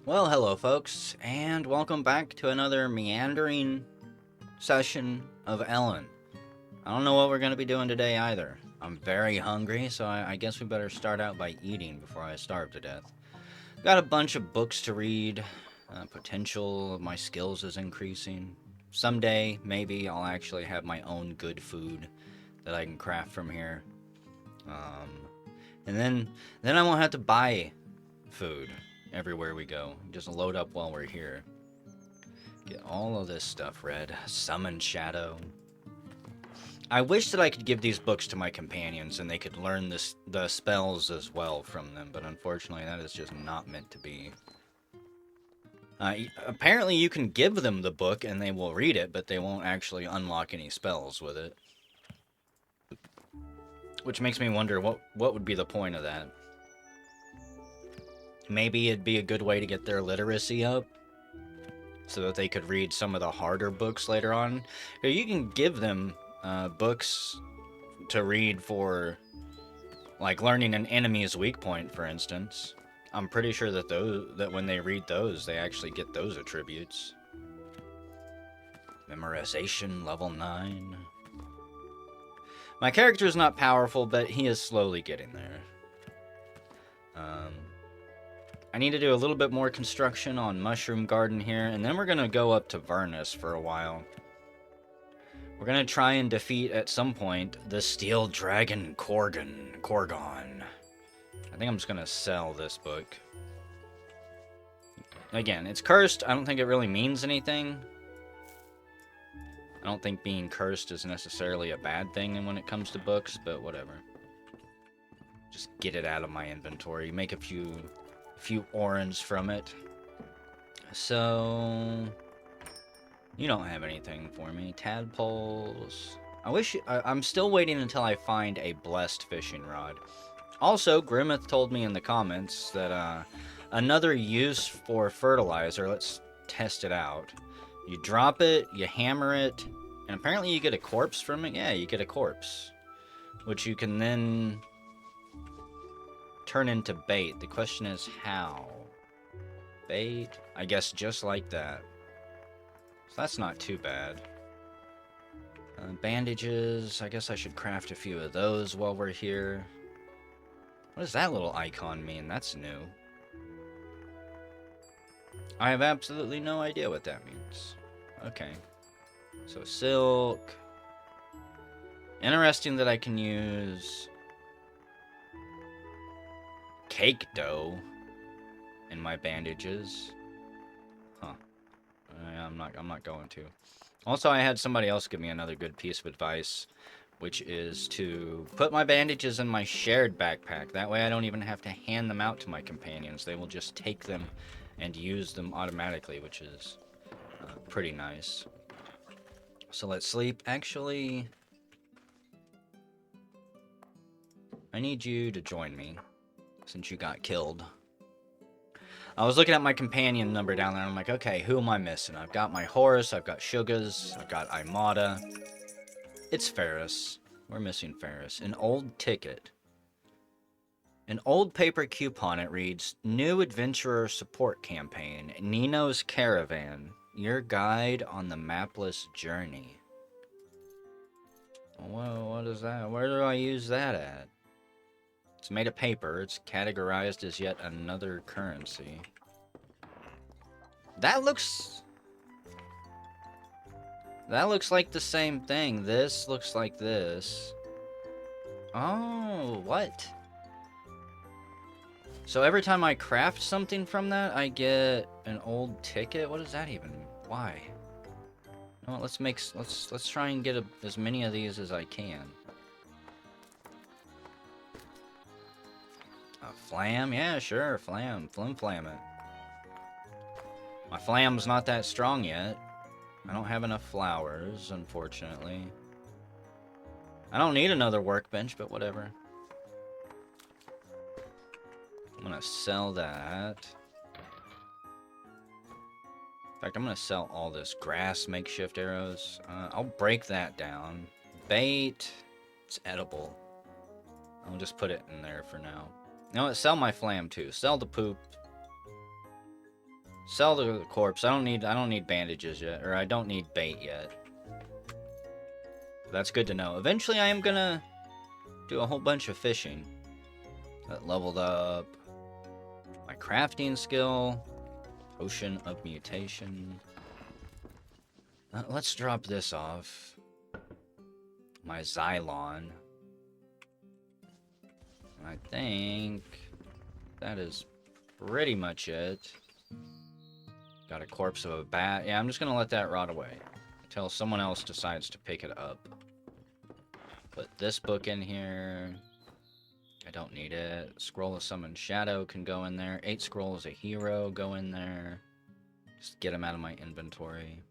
Well, hello, folks, and welcome back to another meandering session of Elin. I don't know what we're going to be doing today either. I'm very hungry, so I guess we better start out by eating before I starve to death. Got a bunch of books to read. Potential of my skills is increasing. Someday, maybe I'll actually have my own good food that I can craft from here. Um, and then I won't have to buy food everywhere we go. Just load up while we're here. Get all of this stuff read. Summon Shadow. I wish that I could give these books to my companions and they could learn the spells as well from them, but unfortunately that is just not meant to be. Apparently you can give them the book and they will read it, but they won't actually unlock any spells with it. Which makes me wonder what would be the point of that. Maybe it'd be a good way to get their literacy up, so that they could read some of the harder books later on. You can give them books to read for, like, learning an enemy's weak point, for instance. I'm pretty sure that when they read those, they actually get those attributes. Memorization, level 9. My character is not powerful, but he is slowly getting there. I need to do a little bit more construction on Mushroom Garden here, and then we're going to go up to Vernus for a while. We're going to try and defeat, at some point, the Steel Dragon Korgon. I think I'm just going to sell this book. Again, it's cursed. I don't think it really means anything. I don't think being cursed is necessarily a bad thing when it comes to books, but whatever. Just get it out of my inventory. Make a few orange from it. So you don't have anything for me. Tadpoles. I'm still waiting until I find a blessed fishing rod. Also, Grimmeth told me in the comments that another use for fertilizer. Let's test it out. You drop it, you hammer it, and apparently you get a corpse from it. Yeah, you get a corpse, which you can then turn into bait. The question is how? Bait? I guess just like that. So that's not too bad. Bandages. I guess I should craft a few of those while we're here. What does that little icon mean? That's new. I have absolutely no idea what that means. Okay. So silk. Interesting that I can use cake dough in my bandages. Huh. I'm not going to. Also, I had somebody else give me another good piece of advice, which is to put my bandages in my shared backpack. That way I don't even have to hand them out to my companions. They will just take them and use them automatically, which is pretty nice. So let's sleep. Actually, I need you to join me, since you got killed. I was looking at my companion number down there, and I'm like, okay, who am I missing? I've got my horse, I've got Shugas, I've got Imada. It's Ferris. We're missing Ferris. An old ticket. An old paper coupon, it reads, New Adventurer Support Campaign, Nino's Caravan, your guide on the mapless journey. Whoa, what is that? Where do I use that at? It's made of paper. It's categorized as yet another currency. That looks like the same thing. This looks like this. Oh, what? So every time I craft something from that, I get an old ticket? What does that even mean? Why? No, let's try and get as many of these as I can. A flam? Yeah, sure, flam. Flam it. My flam's not that strong yet. I don't have enough flowers, unfortunately. I don't need another workbench, but whatever. I'm gonna sell that. In fact, I'm gonna sell all this grass makeshift arrows. I'll break that down. Bait. It's edible. I'll just put it in there for now. You know what? Sell my flam too. Sell the poop. Sell the corpse. I don't need bandages yet, or I don't need bait yet. That's good to know. Eventually I am gonna do a whole bunch of fishing. That leveled up my crafting skill. Potion of mutation. Let's drop this off. My Xylon. I think that is pretty much it. Got a corpse of a bat. Yeah, I'm just gonna let that rot away until someone else decides to pick it up. Put this book in here. I don't need it. Scroll of Summon Shadow can go in there. 8 Scrolls of Hero go in there. Just get them out of my inventory.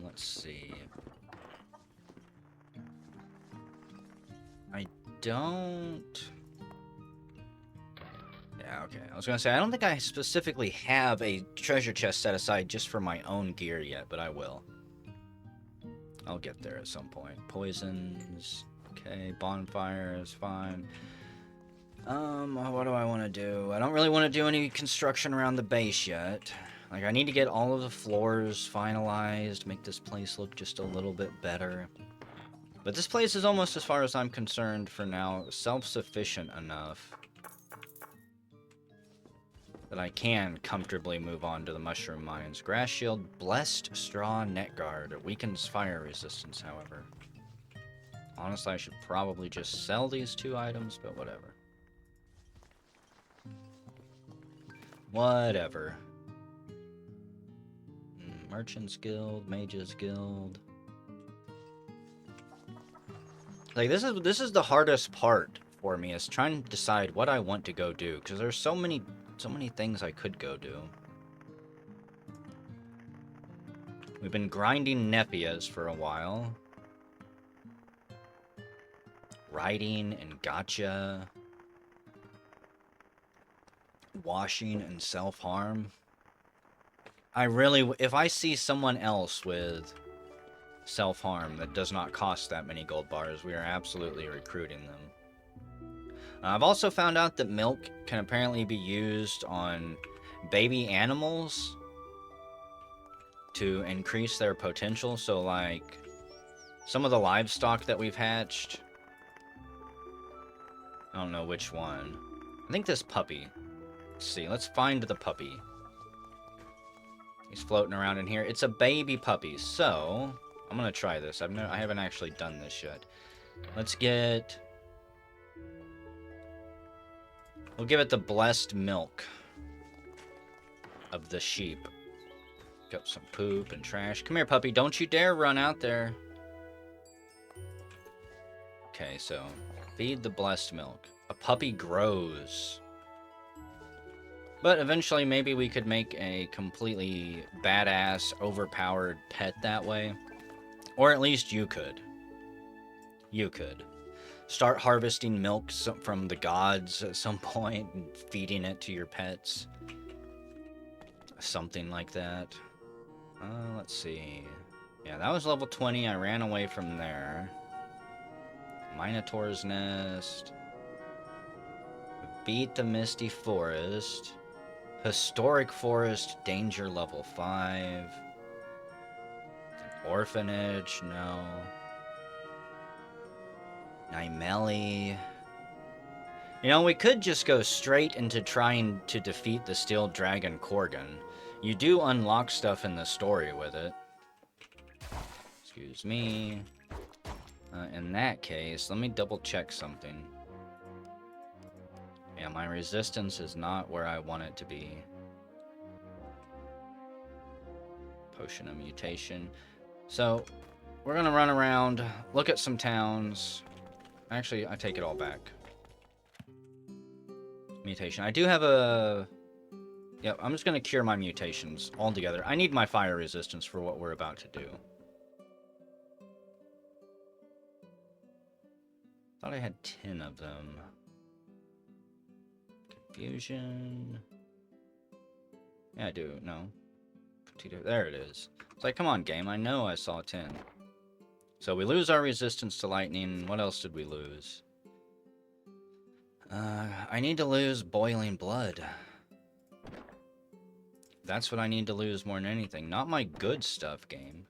Let's see. I don't... Yeah, okay. I was gonna say, I don't think I specifically have a treasure chest set aside just for my own gear yet, but I will. I'll get there at some point. Poisons. Okay, bonfire is fine. What do I want to do? I don't really want to do any construction around the base yet. Like, I need to get all of the floors finalized, make this place look just a little bit better. But this place is almost, as far as I'm concerned for now, self-sufficient enough that I can comfortably move on to the mushroom mines. Grass shield, blessed straw net guard. It weakens fire resistance, however. Honestly, I should probably just sell these 2 items, but whatever. Whatever. Merchants Guild, Mages Guild. Like, this is the hardest part for me, is trying to decide what I want to go do, because there's so many things I could go do. We've been grinding Nepias for a while. Riding and gotcha. Washing and self-harm. If I see someone else with self-harm that does not cost that many gold bars, we are absolutely recruiting them. I've also found out that milk can apparently be used on baby animals to increase their potential. So, like, some of the livestock that we've hatched, I don't know which one. I think this puppy. Let's see, let's find the puppy. He's floating around in here. It's a baby puppy, so I'm gonna try this. I haven't actually done this yet. Let's get... We'll give it the blessed milk of the sheep. Got some poop and trash. Come here, puppy. Don't you dare run out there. Okay, so feed the blessed milk. A puppy grows. But eventually, maybe we could make a completely badass, overpowered pet that way. Or at least you could. You could. Start harvesting milk from the gods at some point and feeding it to your pets. Something like that. Let's see. Yeah, that was level 20. I ran away from there. Minotaur's Nest. Beat the Misty Forest. Historic Forest, Danger level 5. An orphanage, no. Nymeli. You know, we could just go straight into trying to defeat the Steel Dragon Korgan. You do unlock stuff in the story with it. Excuse me. In that case, let me double check something. Yeah, my resistance is not where I want it to be. Potion of mutation. So, we're gonna run around, look at some towns. Actually, I take it all back. Mutation. I do have a... Yep, I'm just gonna cure my mutations altogether. I need my fire resistance for what we're about to do. Thought I had 10 of them. Fusion. Yeah, I do. No. There it is. It's like, come on, game. I know I saw 10. So we lose our resistance to lightning. What else did we lose? I need to lose boiling blood. That's what I need to lose more than anything. Not my good stuff, game.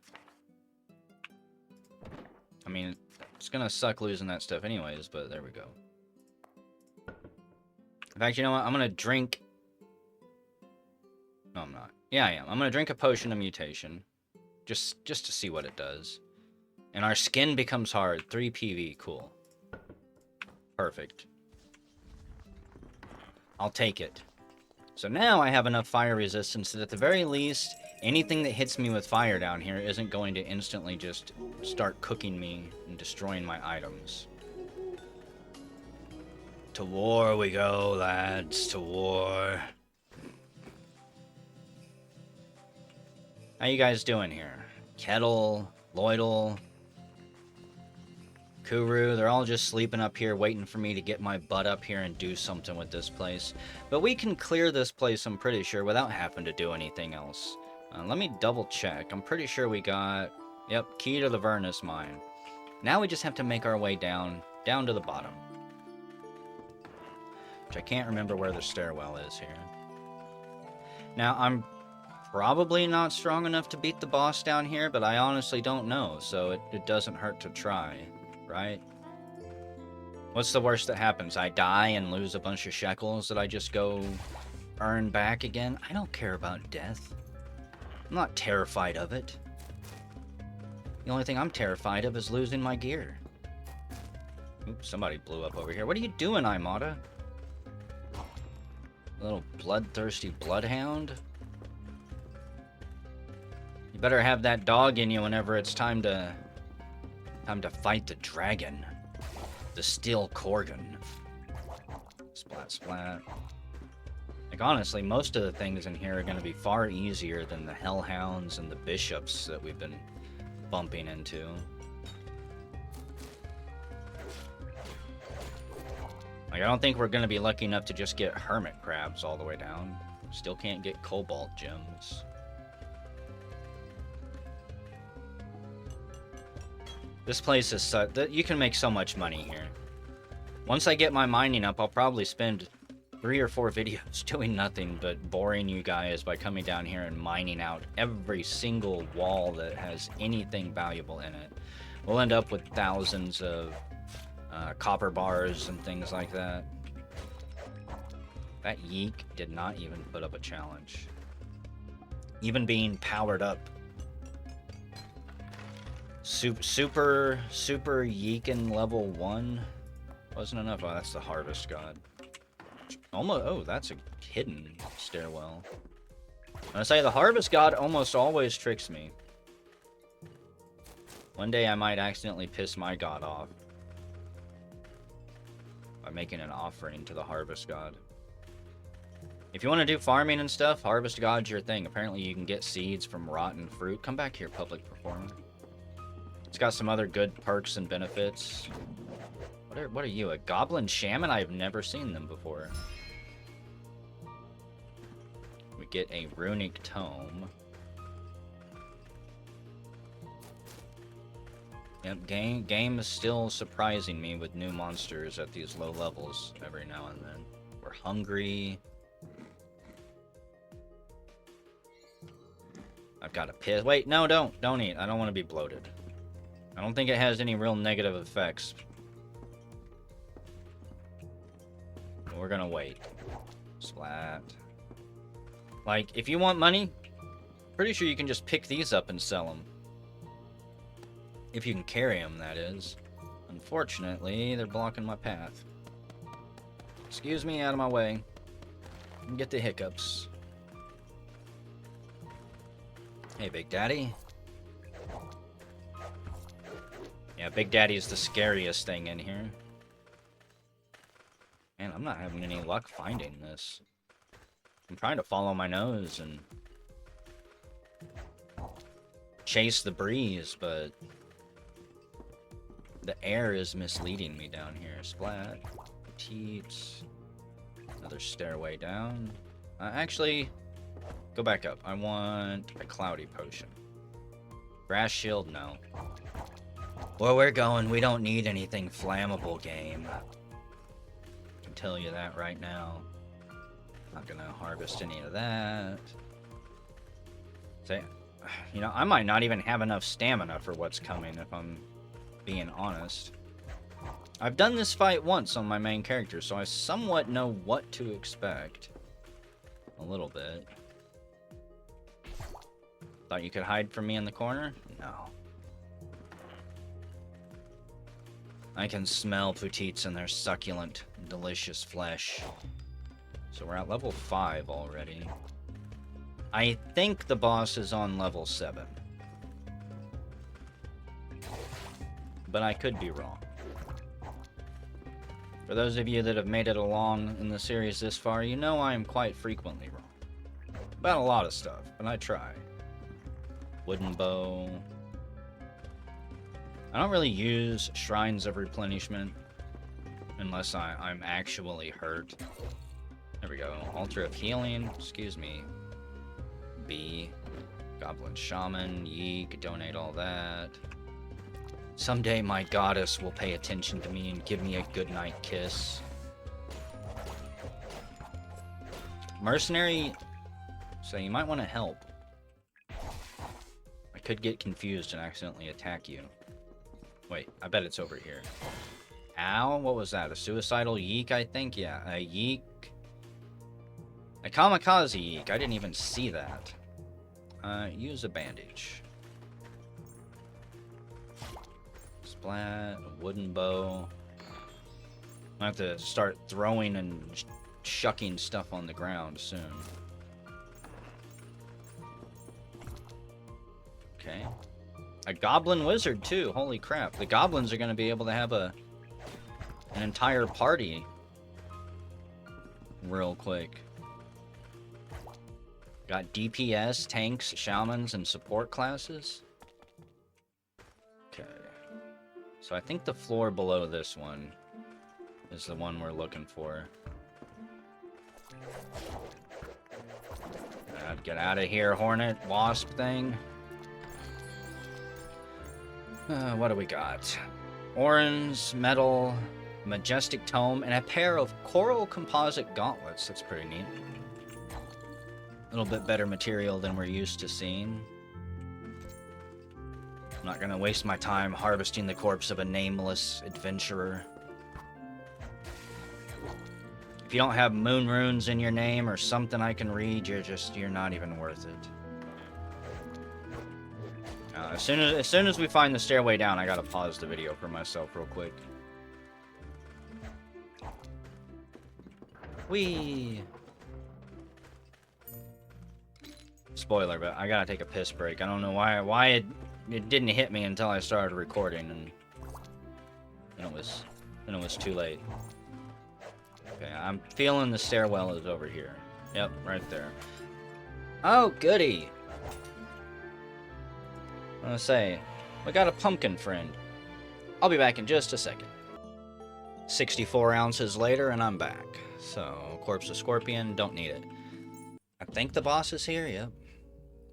I mean, it's gonna suck losing that stuff anyways, but there we go. In fact, you know what? I'm gonna drink... No, I'm not. Yeah, I am. I'm gonna drink a potion of mutation. Just to see what it does. And our skin becomes hard. 3 PV. Cool. Perfect. I'll take it. So now I have enough fire resistance that at the very least, anything that hits me with fire down here isn't going to instantly just start cooking me and destroying my items. To war we go, lads. To war. How you guys doing here? Kettle, Lloydel, Kuru, they're all just sleeping up here waiting for me to get my butt up here and do something with this place. But we can clear this place, I'm pretty sure, without having to do anything else. Let me double check. I'm pretty sure we got... Yep, key to the Vernus mine. Now we just have to make our way down to the bottom. Which I can't remember where the stairwell is here. Now, I'm probably not strong enough to beat the boss down here, but I honestly don't know, so it doesn't hurt to try. Right? What's the worst that happens? I die and lose a bunch of shekels that I just go earn back again? I don't care about death. I'm not terrified of it. The only thing I'm terrified of is losing my gear. Oops, somebody blew up over here. What are you doing, Imada? Little bloodthirsty bloodhound? You better have that dog in you whenever it's time to fight the dragon. The Steel Korgan. Splat, splat. Like, honestly, most of the things in here are going to be far easier than the Hellhounds and the Bishops that we've been bumping into. Like, I don't think we're going to be lucky enough to just get Hermit Crabs all the way down. Still can't get Cobalt Gems. This place is such that you can make so much money here. Once I get my mining up, I'll probably spend 3 or 4 videos doing nothing but boring you guys by coming down here and mining out every single wall that has anything valuable in it. We'll end up with thousands of copper bars and things like that. That Yeek did not even put up a challenge. Even being powered up. Super Yeekin level 1 wasn't enough. Oh, that's the Harvest God. Almost. Oh, that's a hidden stairwell. When I say the Harvest God almost always tricks me. One day I might accidentally piss my god off by making an offering to the Harvest God. If you want to do farming and stuff, Harvest God's your thing. Apparently you can get seeds from rotten fruit. Come back here, public performer. It's got some other good perks and benefits. What are you, a goblin shaman? I've never seen them before. We get a runic tome. Yep, game is still surprising me with new monsters at these low levels every now and then. We're hungry. I've got a piss. Wait, no, don't eat. I don't want to be bloated. I don't think it has any real negative effects. But we're gonna wait. Splat. Like, if you want money, pretty sure you can just pick these up and sell them. If you can carry them, that is. Unfortunately, they're blocking my path. Excuse me, out of my way. Get the hiccups. Hey, Big Daddy. Yeah, Big Daddy is the scariest thing in here. Man, I'm not having any luck finding this. I'm trying to follow my nose and chase the breeze, but the air is misleading me down here. Splat. Teats. Another stairway down. Actually, go back up. I want a cloudy potion. Grass shield, no. Where we're going, we don't need anything flammable, game. I can tell you that right now. Not gonna harvest any of that. So, you know, I might not even have enough stamina for what's coming, if I'm being honest. I've done this fight once on my main character, so I somewhat know what to expect. A little bit. Thought you could hide from me in the corner? No. I can smell Putites and their succulent, delicious flesh. So we're at level 5 already. I think the boss is on level 7. But I could be wrong. For those of you that have made it along in the series this far, you know I am quite frequently wrong. About a lot of stuff, but I try. Wooden bow. I don't really use Shrines of Replenishment unless I'm actually hurt. There we go. Altar of Healing. Excuse me. B. Goblin Shaman. Yeek. Donate all that. Someday my goddess will pay attention to me and give me a goodnight kiss. Mercenary. So you might want to help. I could get confused and accidentally attack you. Wait, I bet it's over here. Ow, what was that? A suicidal yeek, I think? Yeah, a yeek. A kamikaze yeek. I didn't even see that. Use a bandage. Splat, a wooden bow. I have to start throwing and shucking stuff on the ground soon. Okay. A goblin wizard, too. Holy crap. The goblins are going to be able to have an entire party real quick. Got DPS, tanks, shamans, and support classes. Okay. So I think the floor below this one is the one we're looking for. Get out of here, Hornet, Wasp thing. What do we got? Orange, metal, majestic tome, and a pair of coral composite gauntlets. That's pretty neat. A little bit better material than we're used to seeing. I'm not gonna waste my time harvesting the corpse of a nameless adventurer. If you don't have moon runes in your name or something I can read, you're not even worth it. As soon as we find the stairway down, I gotta pause the video for myself real quick. Whee! Spoiler, but I gotta take a piss break. I don't know why it didn't hit me until I started recording, and it was too late. Okay, I'm feeling the stairwell is over here. Yep, right there. Oh, goody! I was gonna say, we got a pumpkin friend. I'll be back in just a second. 64 ounces later, and I'm back. So, corpse of scorpion, don't need it. I think the boss is here, yep.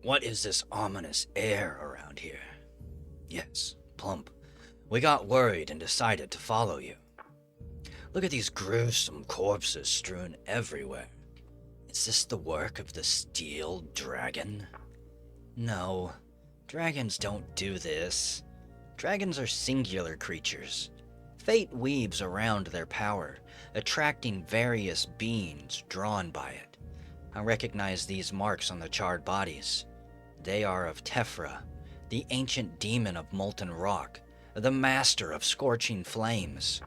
What is this ominous air around here? Yes, Plump. We got worried and decided to follow you. Look at these gruesome corpses strewn everywhere. Is this the work of the steel dragon? No. Dragons don't do this. Dragons are singular creatures. Fate weaves around their power, attracting various beings drawn by it. I recognize these marks on the charred bodies. They are of Tephra, the ancient demon of molten rock, the master of scorching flames.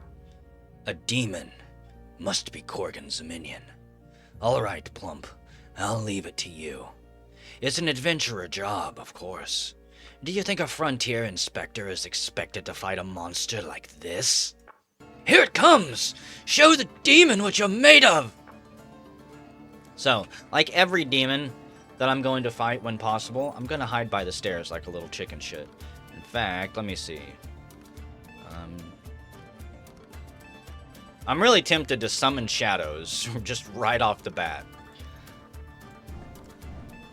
A demon must be Corgan's minion. All right, Plump, I'll leave it to you. It's an adventurer job, of course. Do you think a frontier inspector is expected to fight a monster like this? Here it comes! Show the demon what you're made of! So, like every demon that I'm going to fight when possible, I'm going to hide by the stairs like a little chicken shit. In fact, let me see. I'm really tempted to summon shadows, just right off the bat.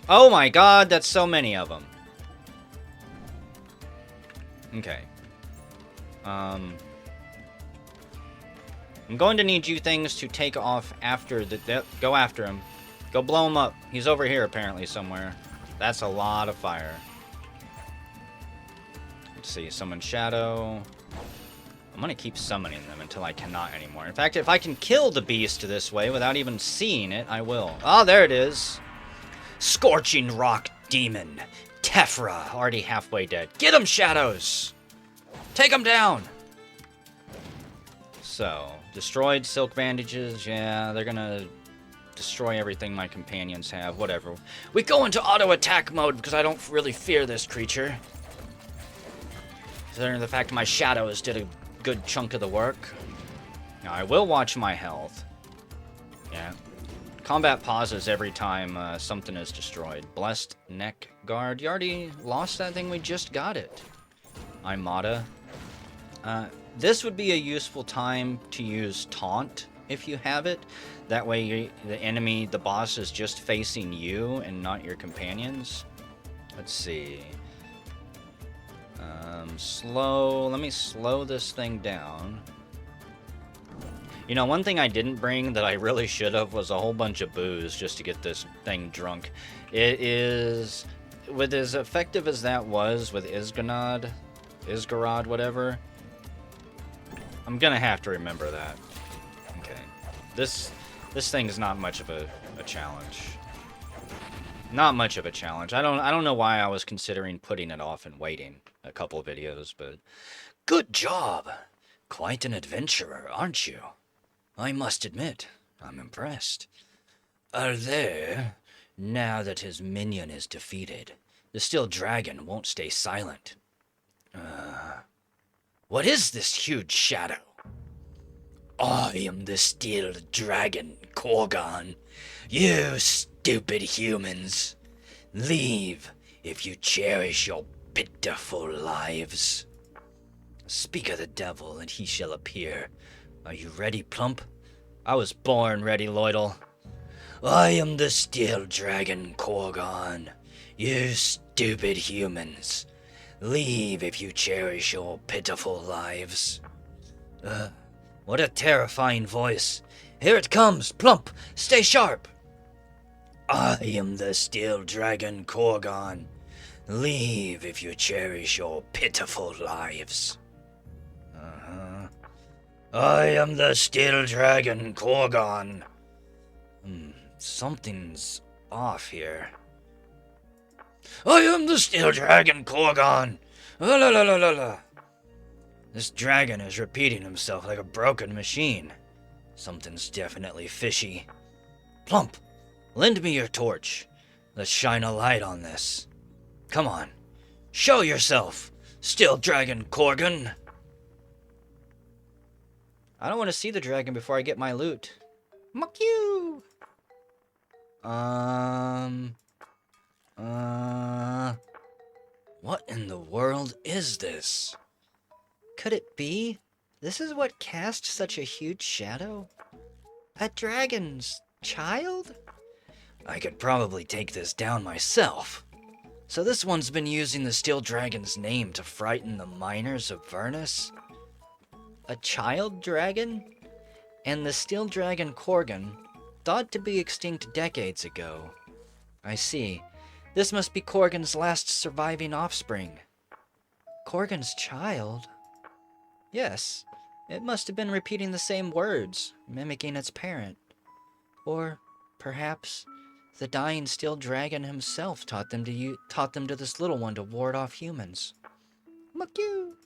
Oh my god, that's so many of them. Okay. I'm I'm going to need you things to take off after the... Go after him. Go blow him up. He's over here, apparently, somewhere. That's a lot of fire. Let's see. Summon Shadow. I'm going to keep summoning them until I cannot anymore. In fact, if I can kill the beast this way without even seeing it, I will. Oh, there it is. Scorching Rock Demon. Tephra. Already halfway dead. Get him, Shadows! Take him down! So, destroyed silk bandages. Yeah, they're going to destroy everything my companions have. Whatever. We go into auto-attack mode because I don't really fear this creature. Considering the fact my Shadows did a good chunk of the work. Now, I will watch my health. Yeah. Combat pauses every time something is destroyed. Blessed Neck Guard. You already lost that thing? We just got it. Imada. This would be a useful time to use Taunt if you have it. That way the enemy, the boss, is just facing you and not your companions. Let's see. Let me slow this thing down. You know, one thing I didn't bring that I really should have was a whole bunch of booze just to get this thing drunk. It is, with as effective as that was with Isgarad, whatever, I'm gonna have to remember that. Okay. This thing is not much of a challenge. Not much of a challenge. I don't know why I was considering putting it off and waiting a couple of videos, but good job. Quite an adventurer, aren't you? I must admit, I'm impressed. There, now that his minion is defeated, the Steel Dragon won't stay silent. What is this huge shadow? I am the Steel Dragon, Korgon. You stupid humans. Leave if you cherish your pitiful lives. Speak of the devil, and he shall appear. Are you ready, Plump? I was born ready, Lloydel. I am the Steel Dragon, Korgon. You stupid humans. Leave if you cherish your pitiful lives. What a terrifying voice. Here it comes, Plump. Stay sharp. I am the Steel Dragon, Korgon. Leave if you cherish your pitiful lives. I am the Steel Dragon, Korgon. Something's off here. I am the Steel Dragon, Korgon. La la la la la la. This dragon is repeating himself like a broken machine. Something's definitely fishy. Plump, lend me your torch. Let's shine a light on this. Come on. Show yourself, Steel Dragon Korgon. I don't want to see the dragon before I get my loot. Muck you! What in the world is this? Could it be? This is what cast such a huge shadow? A dragon's child? I could probably take this down myself. So this one's been using the Steel Dragon's name to frighten the miners of Vernus? A child dragon? And the Steel Dragon Korgon, thought to be extinct decades ago. I see. This must be Korgon's last surviving offspring. Korgon's child? Yes, it must have been repeating the same words, mimicking its parent. Or, perhaps, the dying Steel Dragon himself taught them to this little one to ward off humans. Muck you!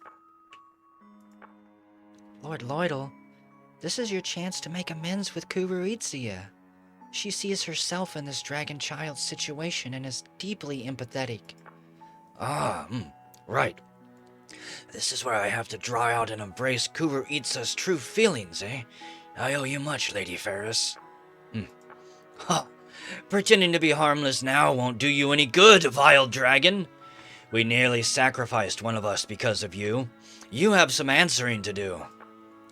Lord Lloydel, this is your chance to make amends with Kuruitsia. She sees herself in this dragon child's situation and is deeply empathetic. Right. This is where I have to draw out and embrace Kuruitsa's true feelings, eh? I owe you much, Lady Ferris. Pretending to be harmless now won't do you any good, vile dragon. We nearly sacrificed one of us because of you. You have some answering to do.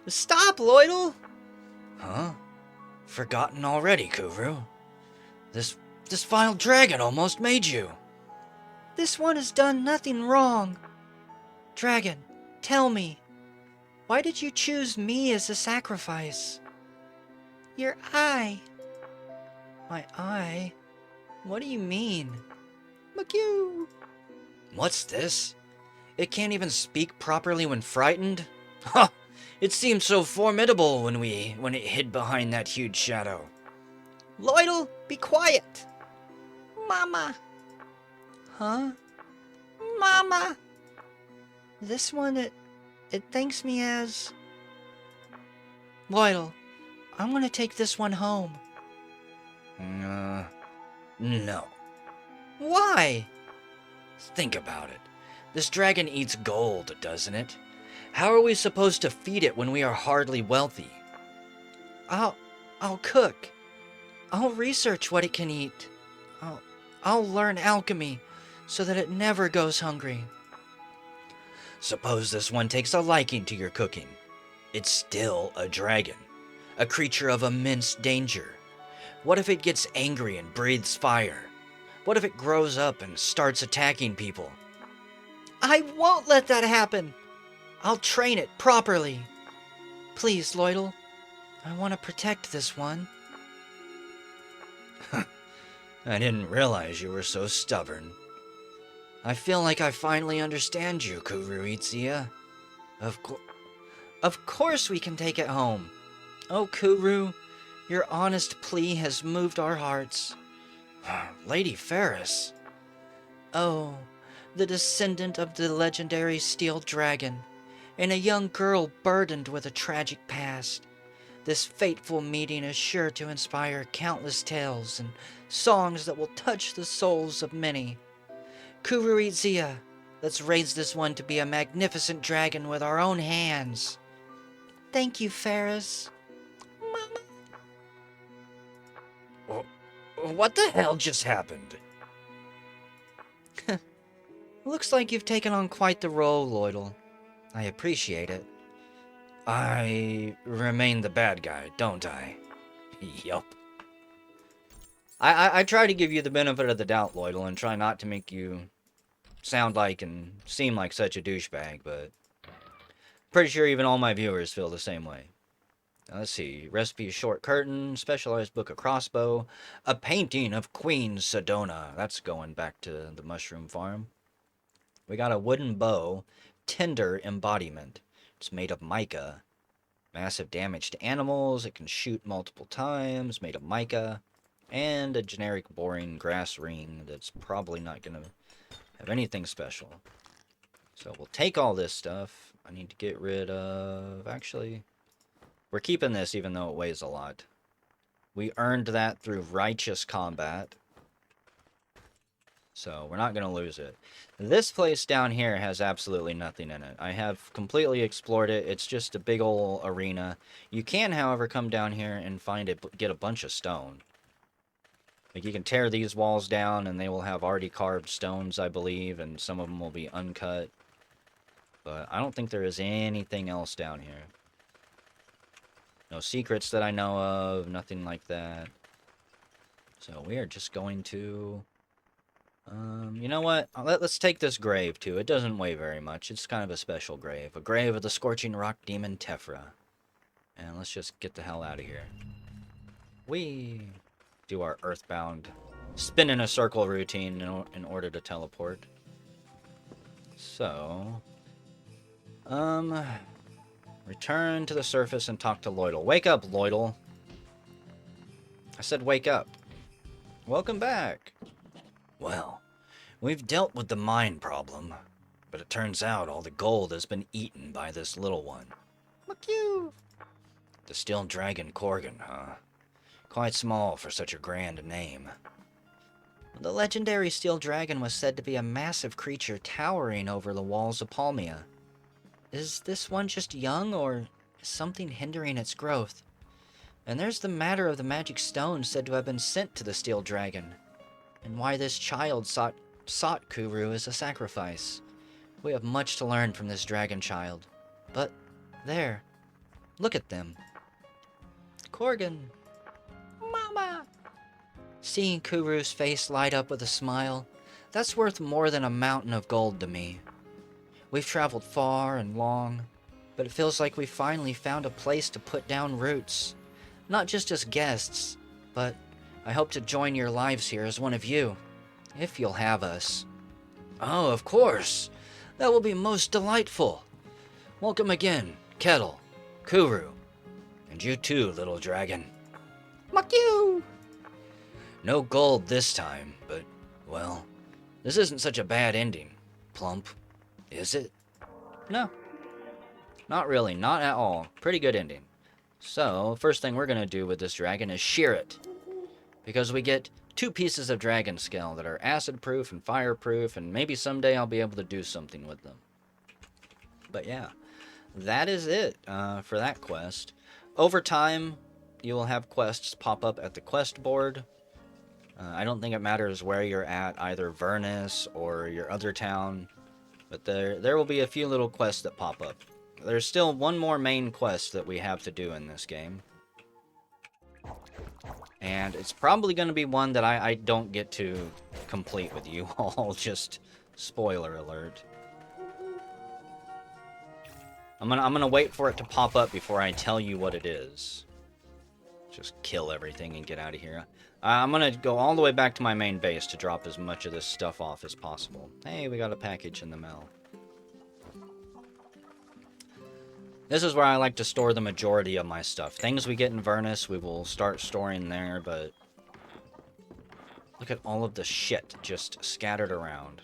Stop, Lloydel! Huh? Forgotten already, Kuru. This vile dragon almost made you. This one has done nothing wrong. Dragon, tell me. Why did you choose me as a sacrifice? Your eye. My eye? What do you mean? McHugh! What's this? It can't even speak properly when frightened? Ha! It seemed so formidable when it hid behind that huge shadow. Lloydel, be quiet! Mama! Huh? Mama! This one, it thanks me as... Lloydel, I'm gonna take this one home. No. Why? Think about it. This dragon eats gold, doesn't it? How are we supposed to feed it when we are hardly wealthy? I'll cook. I'll research what it can eat. I'll learn alchemy so that it never goes hungry. Suppose this one takes a liking to your cooking. It's still a dragon, a creature of immense danger. What if it gets angry and breathes fire? What if it grows up and starts attacking people? I won't let that happen. I'll train it properly. Please, Lloydel, I want to protect this one. I didn't realize you were so stubborn. I feel like I finally understand you, Kuruitzia. Of course we can take it home. Oh, Kuru, your honest plea has moved our hearts. Lady Ferris. Oh, the descendant of the legendary steel dragon, and a young girl burdened with a tragic past. This fateful meeting is sure to inspire countless tales and songs that will touch the souls of many. Kuruitzia, let's raise this one to be a magnificent dragon with our own hands. Thank you, Ferris. Mama. What the hell just happened? Looks like you've taken on quite the role, Lloydel. I appreciate it. I remain the bad guy, don't I? Yup. I try to give you the benefit of the doubt, Lloydel, and try not to make you sound like and seem like such a douchebag, but pretty sure even all my viewers feel the same way. Now, let's see. Recipe short curtain, specialized book of crossbow, a painting of Queen Sedona. That's going back to the mushroom farm. We got a wooden bow, tender embodiment. It's made of mica. Massive damage to animals. It can shoot multiple times. Made of mica. And a generic boring grass ring that's probably not going to have anything special. So we'll take all this stuff. I need to get rid of... Actually, we're keeping this even though it weighs a lot. We earned that through righteous combat. So we're not going to lose it. This place down here has absolutely nothing in it. I have completely explored it. It's just a big old arena. You can, however, come down here and get a bunch of stone. Like, you can tear these walls down and they will have already carved stones, I believe, and some of them will be uncut. But I don't think there is anything else down here. No secrets that I know of, nothing like that. So we are just going to... you know what? Let's take this grave, too. It doesn't weigh very much. It's kind of a special grave. A grave of the Scorching Rock Demon Tephra. And let's just get the hell out of here. We do our earthbound spin in a circle routine in order to teleport. So... return to the surface and talk to Lloydel. Wake up, Lloydel. I said wake up. Welcome back. Well, we've dealt with the mine problem, but it turns out all the gold has been eaten by this little one. McHugh! The steel dragon Korgan, huh? Quite small for such a grand name. The legendary steel dragon was said to be a massive creature towering over the walls of Palmia. Is this one just young, or is something hindering its growth? And there's the matter of the magic stone said to have been sent to the steel dragon, and why this child sought Kuru as a sacrifice. We have much to learn from this dragon child. But, there. Look at them. Korgan. Mama! Seeing Kuru's face light up with a smile, that's worth more than a mountain of gold to me. We've traveled far and long. but it feels like we finally found a place to put down roots. Not just as guests, but I hope to join your lives here as one of you, if you'll have us. Oh, of course. That will be most delightful. Welcome again, Kettle, Kuru, and you too, little dragon. Muck you! No gold this time, but, well, this isn't such a bad ending, Plump, is it? No. Not really, not at all. Pretty good ending. So, first thing we're going to do with this dragon is shear it. Because we get 2 pieces of dragon scale that are acid-proof and fire-proof, and maybe someday I'll be able to do something with them. But yeah, that is it for that quest. Over time, you will have quests pop up at the quest board. I don't think it matters where you're at, either Vernus or your other town. But there will be a few little quests that pop up. There's still one more main quest that we have to do in this game. And it's probably going to be one that I don't get to complete with you all. Just spoiler alert. I'm gonna wait for it to pop up before I tell you what it is. Just kill everything and get out of here. I'm gonna go all the way back to my main base to drop as much of this stuff off as possible. Hey, we got a package in the mail. This is where I like to store the majority of my stuff. Things we get in Vernus, we will start storing there, but look at all of the shit just scattered around.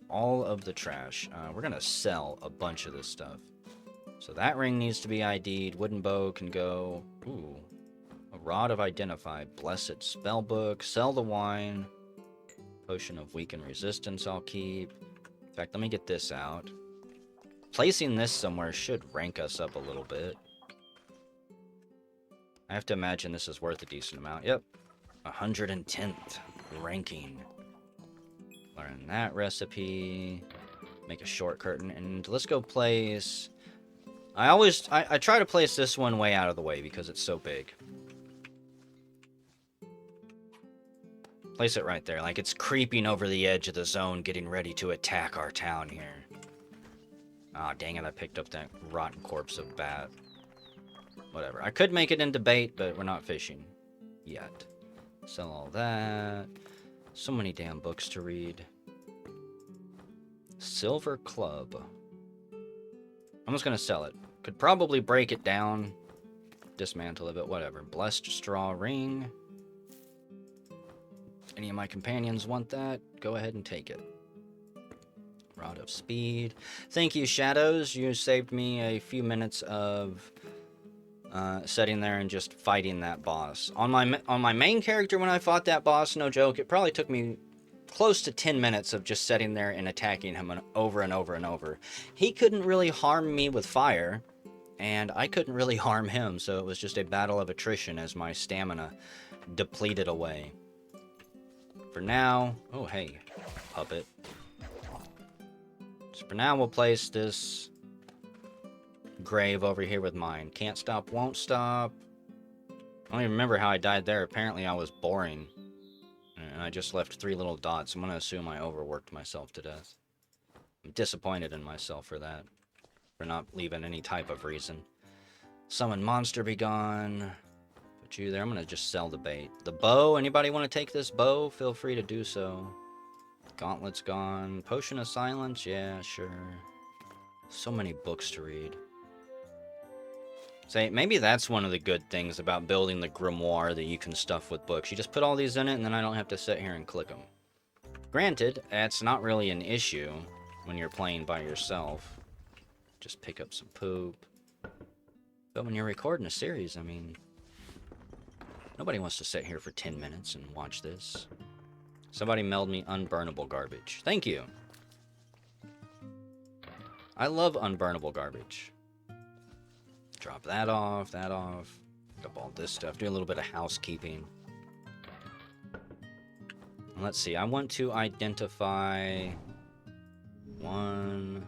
All of the trash. We're gonna sell a bunch of this stuff. So that ring needs to be ID'd. Wooden bow can go. Ooh. A rod of identify. Blessed spellbook. Sell the wine. Potion of weaken resistance I'll keep. In fact, let me get this out. Placing this somewhere should rank us up a little bit. I have to imagine this is worth a decent amount. Yep. 110th ranking. Learn that recipe. Make a short curtain. And let's go place... I try to place this one way out of the way because it's so big. Place it right there. Like it's creeping over the edge of the zone, getting ready to attack our town here. Ah, dang it, I picked up that rotten corpse of bat. Whatever. I could make it into bait, but we're not fishing. Yet. Sell all that. So many damn books to read. Silver Club. I'm just gonna sell it. Could probably break it down. Dismantle it, but whatever. Blessed Straw Ring. Any of my companions want that? Go ahead and take it. Rod of Speed. Thank you, Shadows. You saved me a few minutes of sitting there and just fighting that boss. On my main character, when I fought that boss, no joke, it probably took me close to 10 minutes of just sitting there and attacking him over and over and over. He couldn't really harm me with fire, and I couldn't really harm him, so it was just a battle of attrition as my stamina depleted away. For now... Oh, hey, puppet. So for now, we'll place this grave over here with mine. Can't stop, won't stop. I don't even remember how I died there. Apparently, I was boring. And I just left 3 little dots. I'm going to assume I overworked myself to death. I'm disappointed in myself for that. For not leaving any type of reason. Summon monster be gone. Put you there. I'm going to just sell the bait. The bow. Anybody want to take this bow? Feel free to do so. Gauntlet's gone. Potion of silence? Yeah, sure. So many books to read. Say, maybe that's one of the good things about building the grimoire that you can stuff with books. You just put all these in it, and then I don't have to sit here and click them. Granted, that's not really an issue when you're playing by yourself. Just pick up some poop. But when you're recording a series, I mean... Nobody wants to sit here for 10 minutes and watch this. Somebody mailed me unburnable garbage. Thank you! I love unburnable garbage. Drop that off, that off. Pick up all this stuff. Do a little bit of housekeeping. Let's see. I want to identify 1,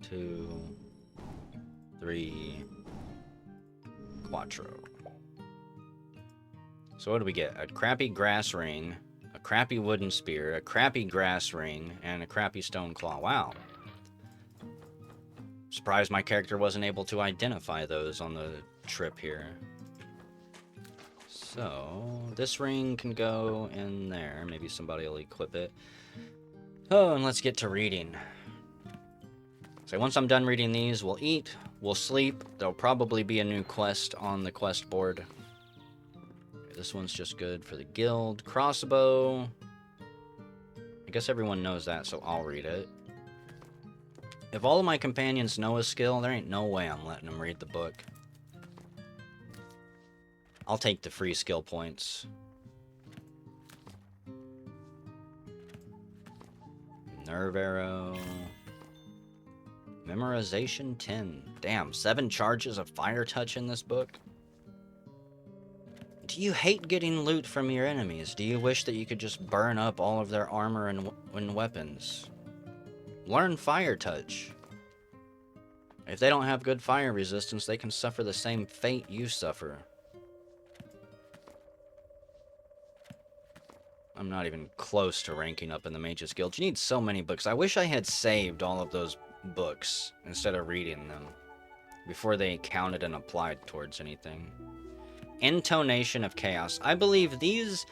2, 3, Quattro. So what do we get? A crappy grass ring, a crappy wooden spear, a crappy grass ring, and a crappy stone claw. Wow. Surprised my character wasn't able to identify those on the trip here. So, this ring can go in there. Maybe somebody will equip it. Oh, and let's get to reading. So once I'm done reading these, we'll eat, we'll sleep. There'll probably be a new quest on the quest board. This one's just good for the guild. Crossbow. I guess everyone knows that, so I'll read it. If all of my companions know a skill, there ain't no way I'm letting them read the book. I'll take the free skill points. Nerve arrow. Memorization 10. Damn, 7 charges of fire touch in this book? Do you hate getting loot from your enemies? Do you wish that you could just burn up all of their armor and weapons? Learn fire touch. If they don't have good fire resistance, they can suffer the same fate you suffer. I'm not even close to ranking up in the Mages Guild. You need so many books. I wish I had saved all of those books instead of reading them before they counted and applied towards anything. Intonation of Chaos. I believe these...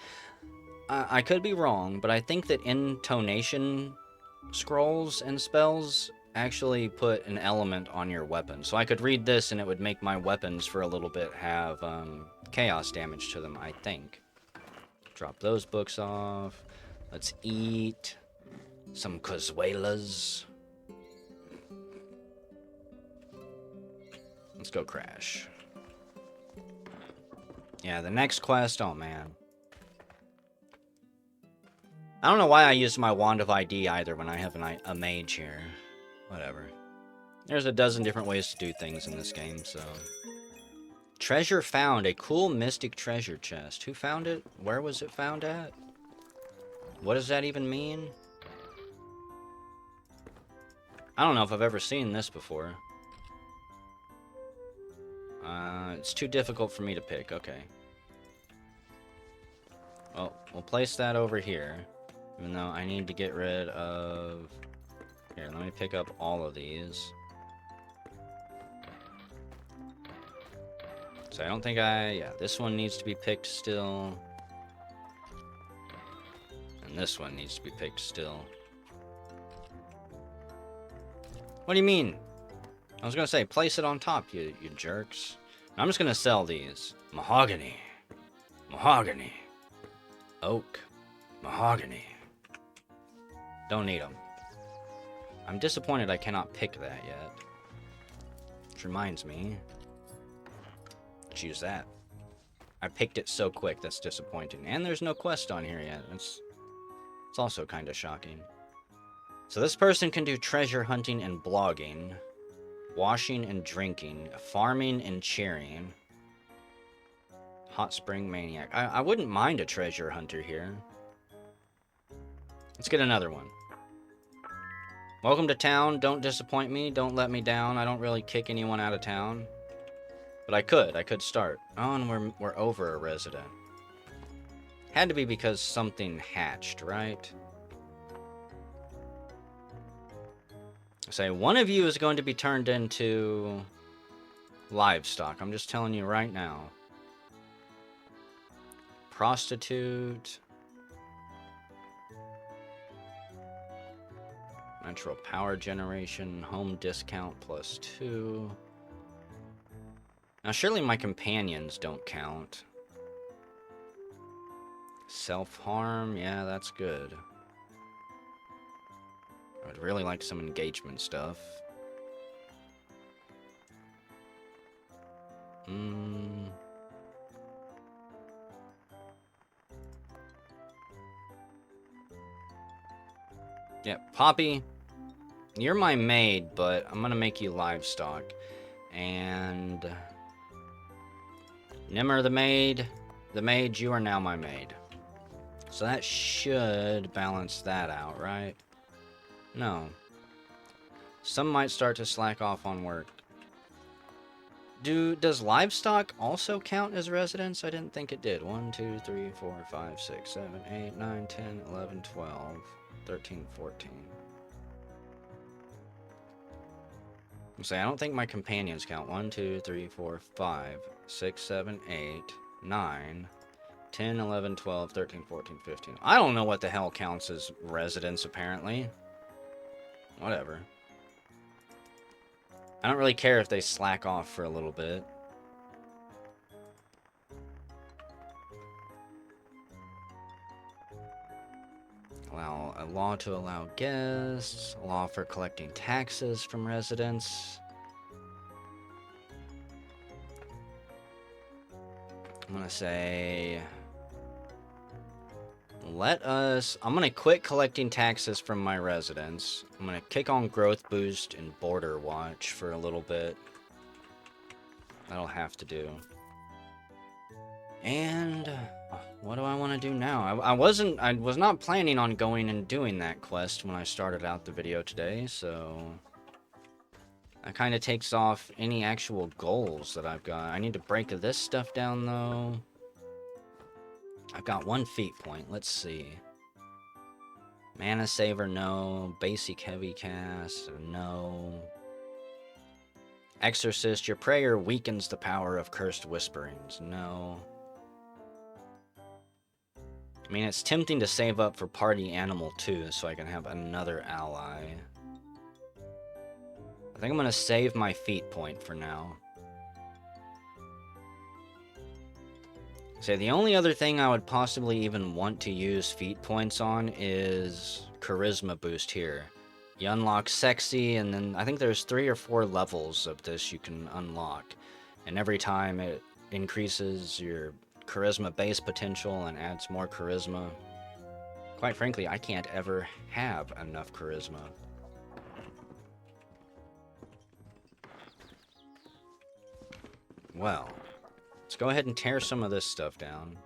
I could be wrong, but I think that intonation scrolls and spells actually put an element on your weapon. So I could read this and it would make my weapons for a little bit have chaos damage to them, I think. Drop those books off. Let's eat some cazuelas. Let's go crash. Yeah, the next quest, oh man. I don't know why I use my Wand of ID either when I have a mage here. Whatever. There's a dozen different ways to do things in this game, so... Treasure found. A cool mystic treasure chest. Who found it? Where was it found at? What does that even mean? I don't know if I've ever seen this before. It's too difficult for me to pick. Okay. Well, we'll place that over here. Even though I need to get rid of... Here, let me pick up all of these. So I don't think yeah, this one needs to be picked still. And this one needs to be picked still. What do you mean? I was gonna say, place it on top, you jerks. I'm just gonna sell these. Mahogany. Mahogany. Oak. Mahogany. Don't need them. I'm disappointed I cannot pick that yet. Which reminds me. Choose that. I picked it so quick, that's disappointing. And there's no quest on here yet. It's also kind of shocking. So this person can do treasure hunting and blogging, washing and drinking, farming and cheering. Hot Spring Maniac. I wouldn't mind a treasure hunter here. Let's get another one. Welcome to town. Don't disappoint me. Don't let me down. I don't really kick anyone out of town. But I could start. Oh, and we're over a resident. Had to be because something hatched, right? Say, one of you is going to be turned into livestock. I'm just telling you right now. Prostitute. Natural power generation. Home discount +2. Now, surely my companions don't count. Self-harm, yeah, that's good. I would really like some engagement stuff. Yeah, Poppy, you're my maid, but I'm gonna make you livestock. And... Nimmer the maid, you are now my maid. So that should balance that out, right? No. Some might start to slack off on work. Does livestock also count as residents? I didn't think it did. 1, 2, 3, 4, 5, 6, 7, 8, 9, 10, 11, 12, 13, 14. Say, I don't think my companions count. 1, 2, 3, 4, 5, 6, 7, 8, 9, 10, 11, 12, 13, 14, 15. I don't know what the hell counts as residents, apparently. Whatever. I don't really care if they slack off for a little bit. Allow a law to allow guests. A law for collecting taxes from residents. I'm gonna say... I'm gonna quit collecting taxes from my residents. I'm gonna kick on growth boost and border watch for a little bit. That'll have to do. And what do I want to do now? I was not planning on going and doing that quest when I started out the video today, so that kind of takes off any actual goals that I've got. I need to break this stuff down though. I've got 1 feat point. Let's see. Mana saver, no. Basic heavy cast, no. Exorcist, your prayer weakens the power of cursed whisperings, no. I mean, it's tempting to save up for party animal too, so I can have another ally. I think I'm gonna save my feat point for now. So the only other thing I would possibly even want to use feat points on is charisma boost here. You unlock sexy, and then I think there's 3 or 4 levels of this you can unlock. And every time it increases your charisma base potential and adds more charisma. Quite frankly, I can't ever have enough charisma. Well, let's go ahead and tear some of this stuff down.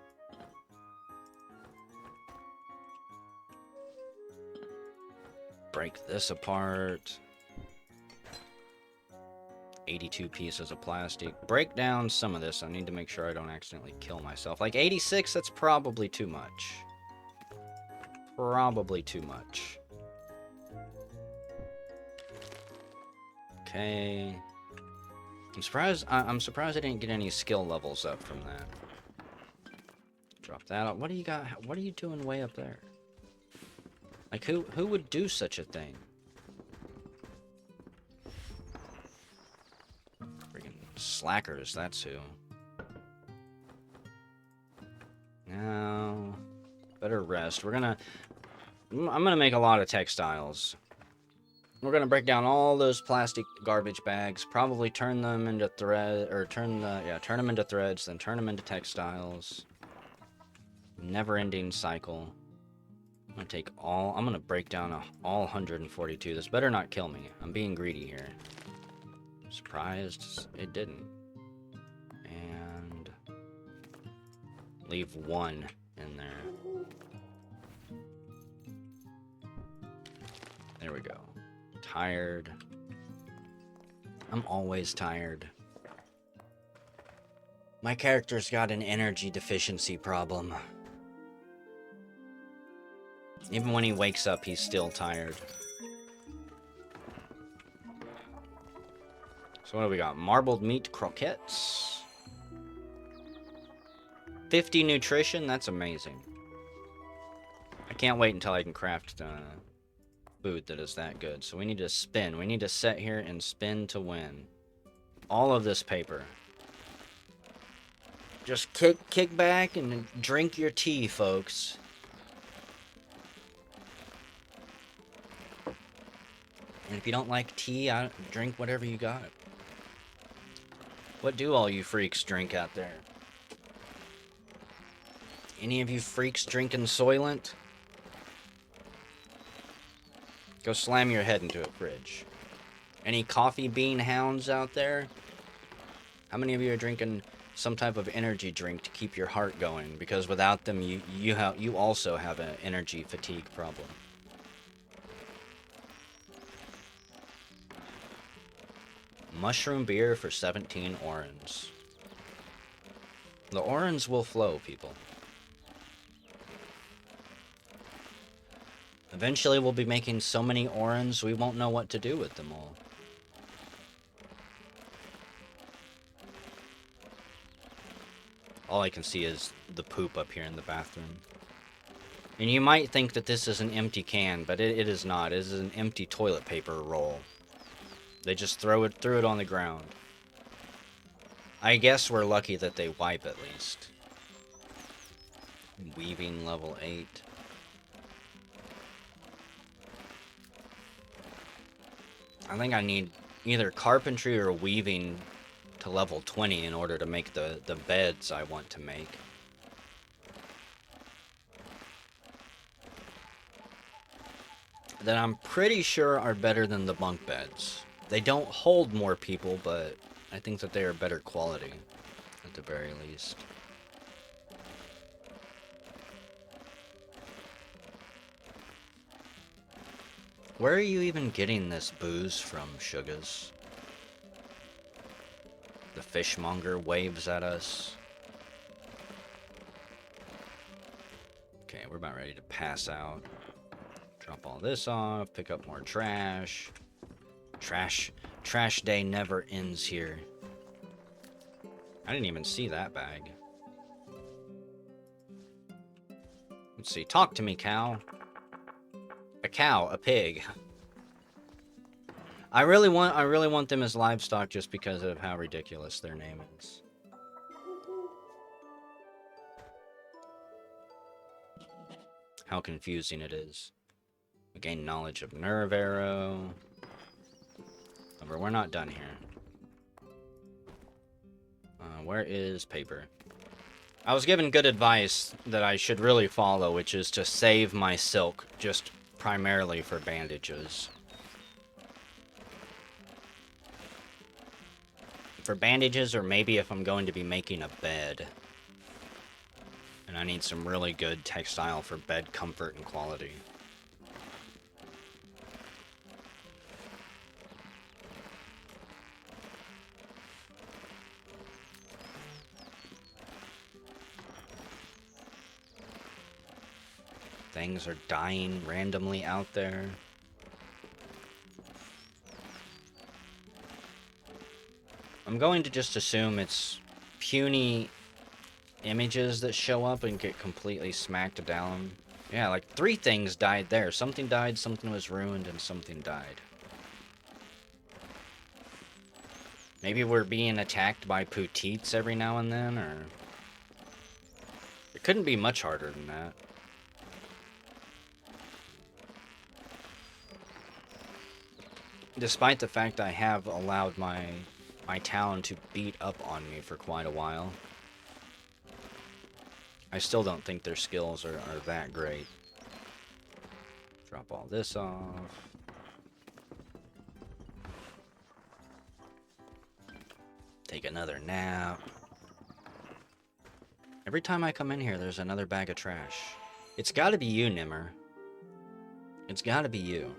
Break this apart. 82 pieces of plastic. Break down some of this. I need to make sure I don't accidentally kill myself. Like 86, that's probably too much. Probably too much. Okay. I'm surprised I didn't get any skill levels up from that. Drop that out. What do you got? What are you doing way up there? Like who would do such a thing? Freaking slackers, that's who. Now, better rest. I'm gonna make a lot of textiles. We're gonna break down all those plastic garbage bags, probably turn them into turn them into threads, then turn them into textiles. Never-ending cycle. I'm gonna break down all 142. This better not kill me. I'm being greedy here. Surprised it didn't. And leave 1 in there. There we go. Tired. I'm always tired. My character's got an energy deficiency problem. Even when he wakes up, he's still tired. So what do we got? Marbled meat croquettes. 50 nutrition, that's amazing. I can't wait until I can craft food that is that good. So we need to spin. We need to sit here and spin to win. All of this paper. Just kick back and drink your tea, folks. And if you don't like tea, drink whatever you got. What do all you freaks drink out there? Any of you freaks drinking Soylent? Go slam your head into a fridge. Any coffee bean hounds out there? How many of you are drinking some type of energy drink to keep your heart going? Because without them, you also have an energy fatigue problem. Mushroom beer for 17 orans. The orans will flow, people. Eventually we'll be making so many orans we won't know what to do with them all. All I can see is the poop up here in the bathroom. And you might think that this is an empty can, but it is not. It is an empty toilet paper roll. They just threw it on the ground. I guess we're lucky that they wipe at least. Weaving level 8. I think I need either carpentry or weaving to level 20 in order to make the beds I want to make. That I'm pretty sure are better than the bunk beds. They don't hold more people, but I think that they are better quality, at the very least. Where are you even getting this booze from, Sugas? The fishmonger waves at us. Okay, we're about ready to pass out. Drop all this off, pick up more trash. Trash day never ends here. I didn't even see that bag. Let's see, talk to me, cow. A cow, a pig. I really want them as livestock just because of how ridiculous their name is. How confusing it is. We gain knowledge of nerve arrow. But we're not done here. Where is paper? I was given good advice that I should really follow, which is to save my silk just primarily for bandages. For bandages, or maybe if I'm going to be making a bed. And I need some really good textile for bed comfort and quality. Things are dying randomly out there. I'm going to just assume it's puny images that show up and get completely smacked down. Yeah, like 3 things died there. Something died, something was ruined, and something died. Maybe we're being attacked by pootites every now and then, or... It couldn't be much harder than that. Despite the fact I have allowed my town to beat up on me for quite a while, I still don't think their skills are that great. Drop all this off. Take another nap. Every time I come in here, there's another bag of trash. It's gotta be you, Nimmer. It's gotta be you.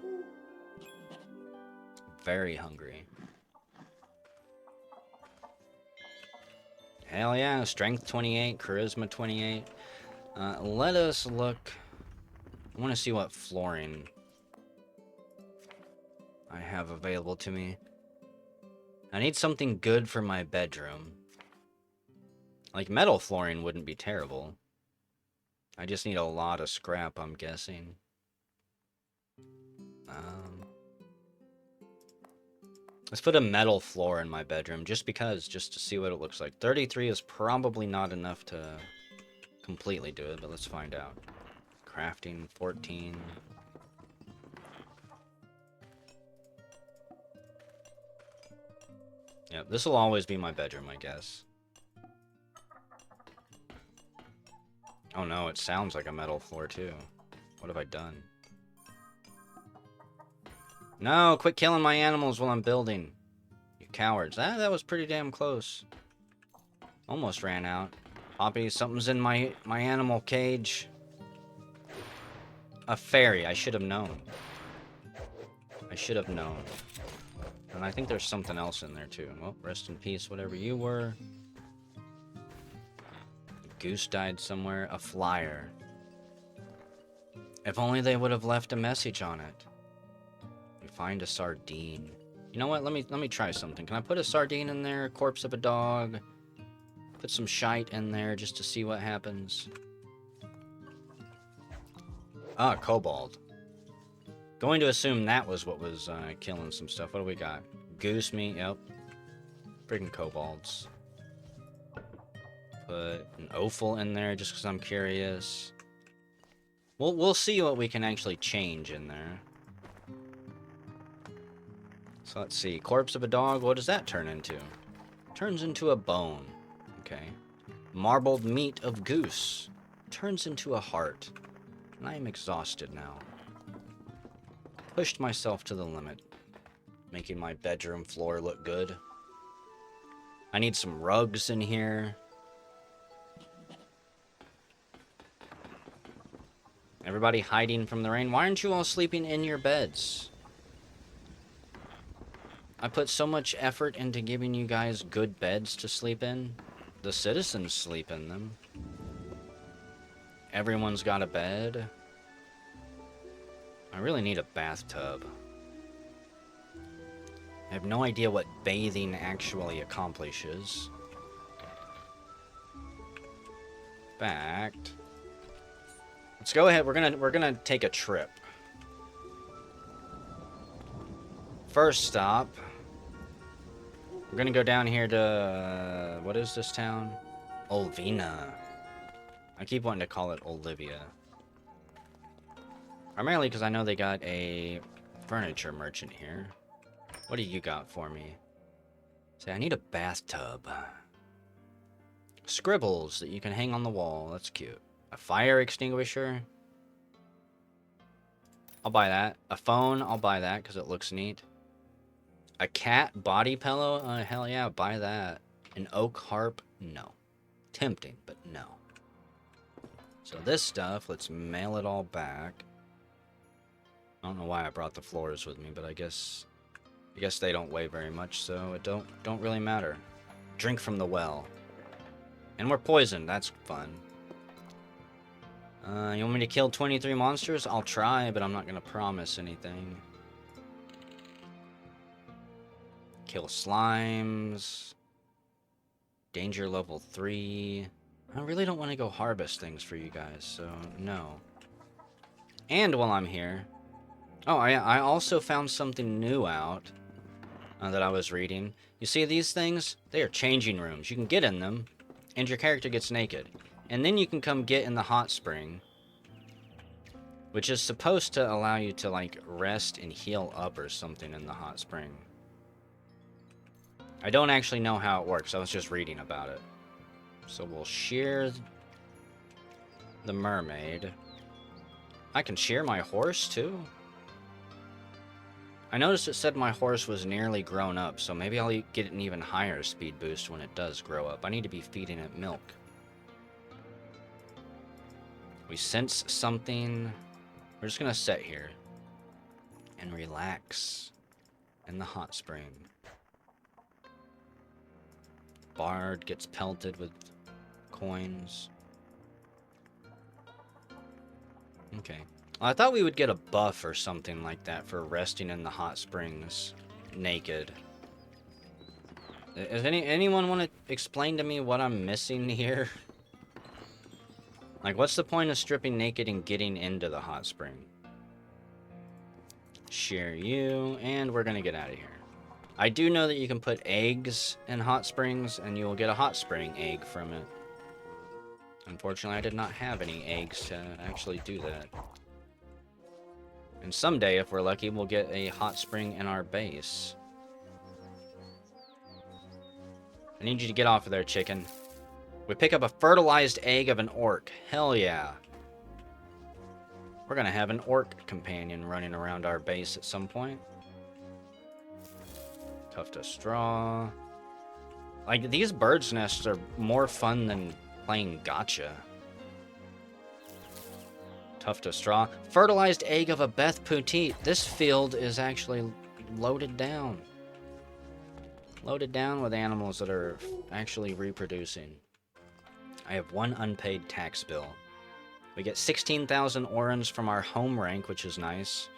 Very hungry. Hell yeah, strength 28, charisma 28. Let us look. I want to see what flooring I have available to me. I need something good for my bedroom. Like metal flooring wouldn't be terrible. I just need a lot of scrap, I'm guessing. Let's put a metal floor in my bedroom, just because, just to see what it looks like. 33 is probably not enough to completely do it, but let's find out. Crafting, 14. Yep, this will always be my bedroom, I guess. Oh no, it sounds like a metal floor too. What have I done? No, quit killing my animals while I'm building. You cowards. That was pretty damn close. Almost ran out. Poppy, something's in my animal cage. A fairy. I should have known. I should have known. And I think there's something else in there too. Well, rest in peace, whatever you were. A goose died somewhere. A flyer. If only they would have left a message on it. Find a sardine. You know what? Let me try something. Can I put a sardine in there? Corpse of a dog. Put some shite in there just to see what happens. Ah, kobold. Going to assume that was what was killing some stuff. What do we got? Goose meat, yep. Freaking kobolds. Put an offal in there just because I'm curious. We'll see what we can actually change in there. So let's see. Corpse of a dog, what does that turn into? Turns into a bone. Okay. Marbled meat of goose. Turns into a heart. And I am exhausted now. Pushed myself to the limit. Making my bedroom floor look good. I need some rugs in here. Everybody hiding from the rain. Why aren't you all sleeping in your beds? I put so much effort into giving you guys good beds to sleep in. The citizens sleep in them. Everyone's got a bed. I really need a bathtub. I have no idea what bathing actually accomplishes. Fact. Let's go ahead. We're gonna take a trip. First stop. We're gonna go down here to what is this town? Olvina. I keep wanting to call it Olivia. Primarily because I know they got a furniture merchant here. What do you got for me? Say, I need a bathtub. Scribbles that you can hang on the wall. That's cute. A fire extinguisher. I'll buy that. A phone. I'll buy that because it looks neat. A cat body pillow. Hell yeah, buy that. An oak harp. No. Tempting, but no. So this stuff, let's mail it all back. I don't know why I brought the floors with me, but I guess they don't weigh very much, so it don't really matter. Drink from the well. And we're poisoned, that's fun. You want me to kill 23 monsters? I'll try, but I'm not gonna promise anything. Kill slimes. Danger level 3. I really don't want to go harvest things for you guys, so no. And while I'm here... Oh, I also found something new out that I was reading. You see these things? They are changing rooms. You can get in them, and your character gets naked. And then you can come get in the hot spring, which is supposed to allow you to, like, rest and heal up or something in the hot spring. I don't actually know how it works. I was just reading about it. So we'll shear the mermaid. I can shear my horse, too? I noticed it said my horse was nearly grown up, so maybe I'll get an even higher speed boost when it does grow up. I need to be feeding it milk. We sense something. We're just gonna sit here and relax in the hot spring. Bard gets pelted with coins. Okay. I thought we would get a buff or something like that for resting in the hot springs naked. Does anyone want to explain to me what I'm missing here? Like, what's the point of stripping naked and getting into the hot spring? Share you, and we're gonna get out of here. I do know that you can put eggs in hot springs, and you will get a hot spring egg from it. Unfortunately, I did not have any eggs to actually do that. And someday, if we're lucky, we'll get a hot spring in our base. I need you to get off of there, chicken. We pick up a fertilized egg of an orc. Hell yeah. We're gonna have an orc companion running around our base at some point. Tuft of straw. Like, these bird's nests are more fun than playing gotcha. Tuft of straw. Fertilized egg of a Beth Putite. This field is actually loaded down. Loaded down with animals that are actually reproducing. I have one unpaid tax bill. We get 16,000 orans from our home rank, which is nice.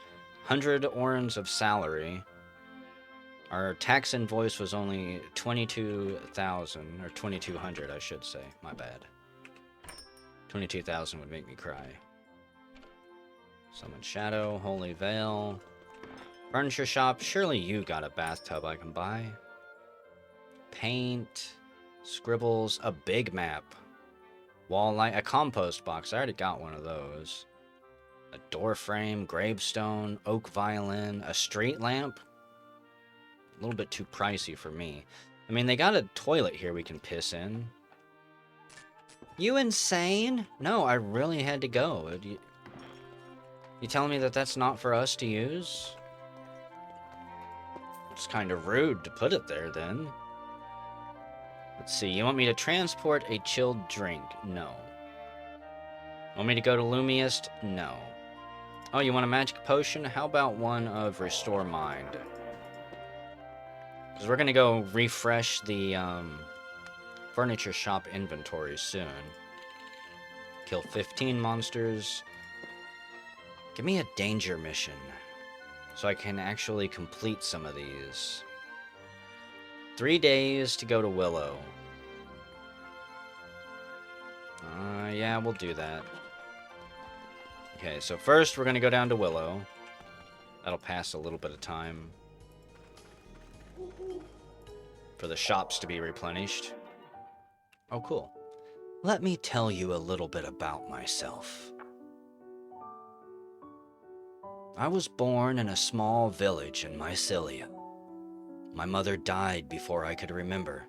100 orans of salary. Our tax invoice was only 22,000, or 2,200, I should say. My bad. 22,000 would make me cry. Summon Shadow, Holy Veil. Furniture shop. Surely you got a bathtub I can buy. Paint. Scribbles. A big map. Wall light. A compost box. I already got one of those. A door frame. Gravestone. Oak violin. A street lamp. A little bit too pricey for me. I mean, they got a toilet here we can piss in. You insane? No, I really had to go. You telling me that that's not for us to use? It's kind of rude to put it there, then. Let's see. You want me to transport a chilled drink? No. Want me to go to Lumiest? No. Oh, you want a magic potion? How about one of Restore Mind? Because we're going to go refresh the furniture shop inventory soon. Kill 15 monsters. Give me a danger mission so I can actually complete some of these. 3 days to go to Willow. Yeah, we'll do that. Okay, so first we're going to go down to Willow. That'll pass a little bit of time for the shops to be replenished. Oh, cool. Let me tell you a little bit about myself. I was born in a small village in Mycelia. My mother died before I could remember,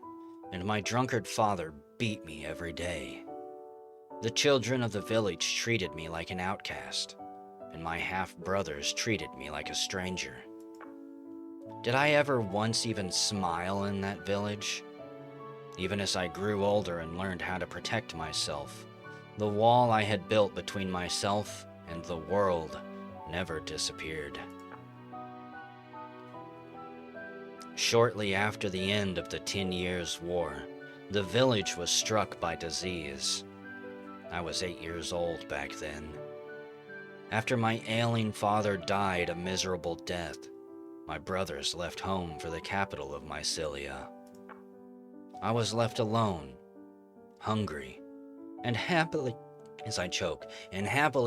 and my drunkard father beat me every day. The children of the village treated me like an outcast, and my half-brothers treated me like a stranger. Did I ever once even smile in that village? Even as I grew older and learned how to protect myself, the wall I had built between myself and the world never disappeared. Shortly after the end of the 10 Years' War, the village was struck by disease. I was 8 years old back then. After my ailing father died a miserable death, my brothers left home for the capital of Mycelia. I was left alone, hungry, and happily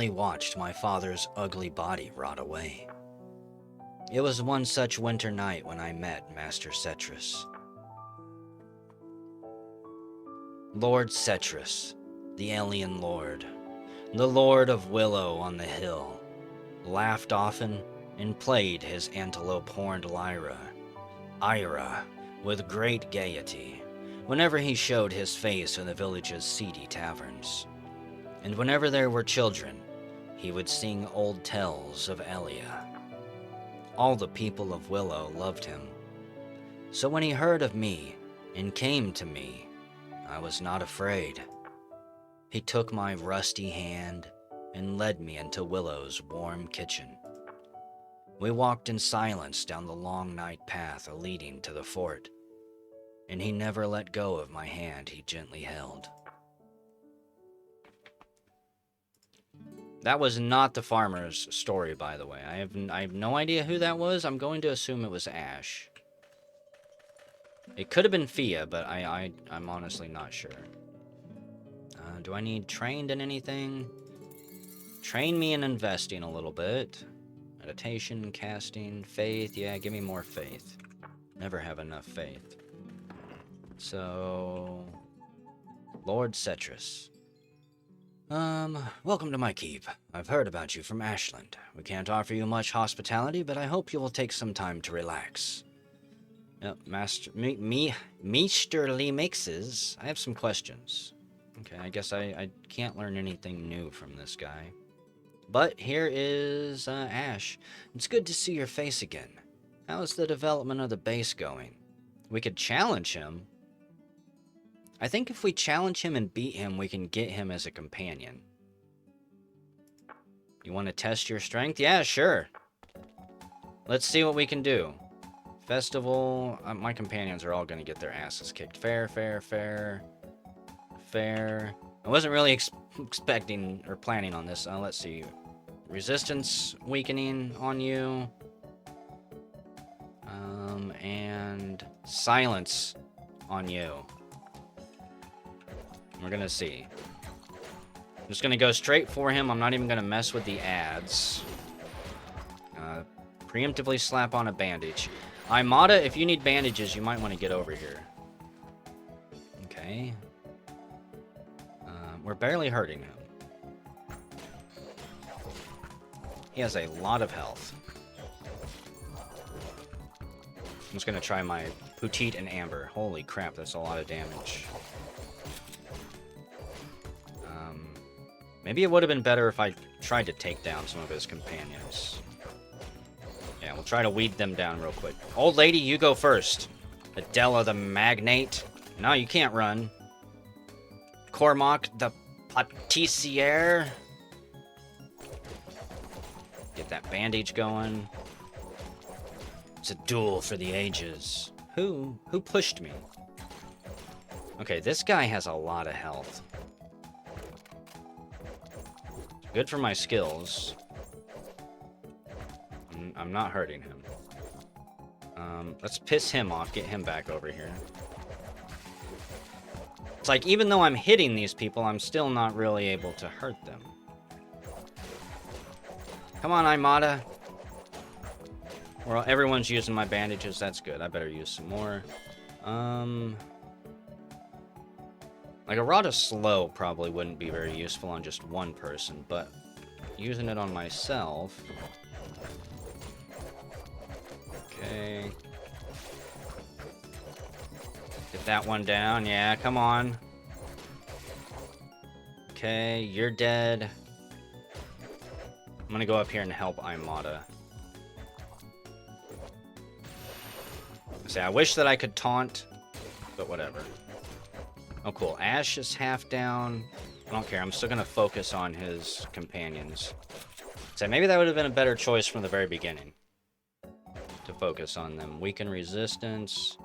watched my father's ugly body rot away. It was one such winter night when I met Master Cetrus. Lord Cetrus, the alien lord, the lord of Willow on the hill, laughed often and played his antelope-horned lyra, Ira, with great gaiety, whenever he showed his face in the village's seedy taverns. And whenever there were children, he would sing old tales of Elia. All the people of Willow loved him. So when he heard of me and came to me, I was not afraid. He took my rusty hand and led me into Willow's warm kitchen. We walked in silence down the long night path leading to the fort, and he never let go of my hand he gently held. That was not the farmer's story, by the way. I have no idea who that was. I'm going to assume it was Ash. It could have been Fia, but I'm honestly not sure. Do I need trained in anything? Train me in investing a little bit. Meditation, casting, faith. Yeah, give me more faith. Never have enough faith. So, Lord Cetrus. Welcome to my keep. I've heard about you from Ashland. We can't offer you much hospitality, but I hope you will take some time to relax. Meesterly Mixes, I have some questions. Okay, I guess I can't learn anything new from this guy. But here is, Ash. It's good to see your face again. How's the development of the base going? We could challenge him. I think if we challenge him and beat him, we can get him as a companion. You want to test your strength? Yeah, sure. Let's see what we can do. Festival. My companions are all going to get their asses kicked. Fair. I wasn't really expecting or planning on this. Let's see. Resistance weakening on you. and silence on you. We're gonna see. I'm just gonna go straight for him. I'm not even gonna mess with the ads. Preemptively slap on a bandage. Imada, if you need bandages, you might want to get over here. Okay. We're barely hurting him. He has a lot of health. I'm just gonna try my Petite and Amber. Holy crap, that's a lot of damage. Maybe it would have been better if I tried to take down some of his companions. Yeah, we'll try to weed them down real quick. Old lady, you go first. Adela the Magnate. No, you can't run. Cormac the Patissier. Get that bandage going. It's a duel for the ages. Who pushed me? Okay, this guy has a lot of health. Good for my skills. I'm not hurting him. Let's piss him off, get him back over here. It's like, even though I'm hitting these people, I'm still not really able to hurt them. Come on, Imada. Well, everyone's using my bandages. That's good. I better use some more. Like, a Rod of Slow probably wouldn't be very useful on just one person, but using it on myself... Okay. Get that one down. Yeah, come on. Okay, you're dead. I'm gonna go up here and help Imada. I wish that I could taunt, but whatever. Oh, cool. Ash is half down. I don't care. I'm still gonna focus on his companions. So maybe that would have been a better choice from the very beginning. To focus on them. Weaken resistance.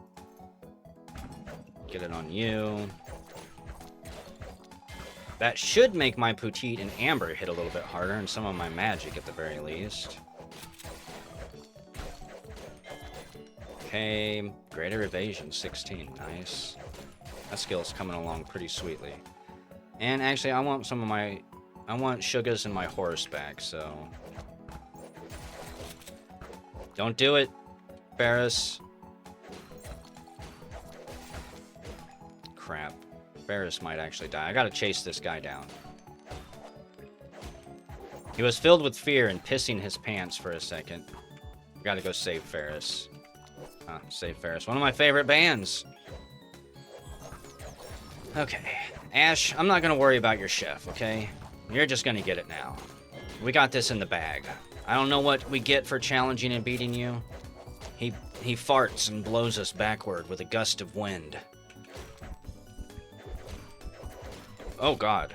Get it on you. That should make my Petite and Amber hit a little bit harder, and some of my magic at the very least. Okay, greater evasion, 16, nice. That skill's coming along pretty sweetly. And actually, I want Sugas and my horse back, so... Don't do it, Ferris. Crap. Ferris might actually die. I gotta chase this guy down. He was filled with fear and pissing his pants for a second. I gotta go save Ferris. Save Ferris. One of my favorite bands. Okay. Ash, I'm not gonna worry about your chef, okay? You're just gonna get it now. We got this in the bag. I don't know what we get for challenging and beating you. He farts and blows us backward with a gust of wind. Oh, God.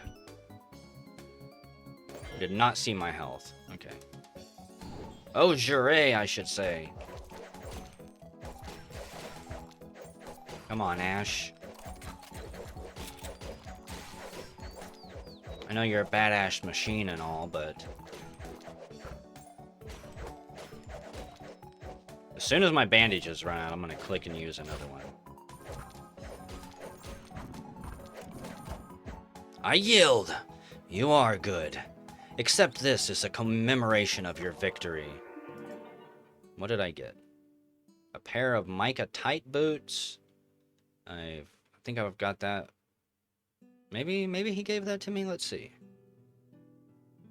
Did not see my health. Okay. Oh, jure, I should say. Come on, Ash. I know you're a badass machine and all, but... As soon as my bandages run out, I'm gonna click and use another one. I yield! You are good. Accept this as a commemoration of your victory. What did I get? A pair of mica tight boots? I think I've got that. Maybe he gave that to me? Let's see.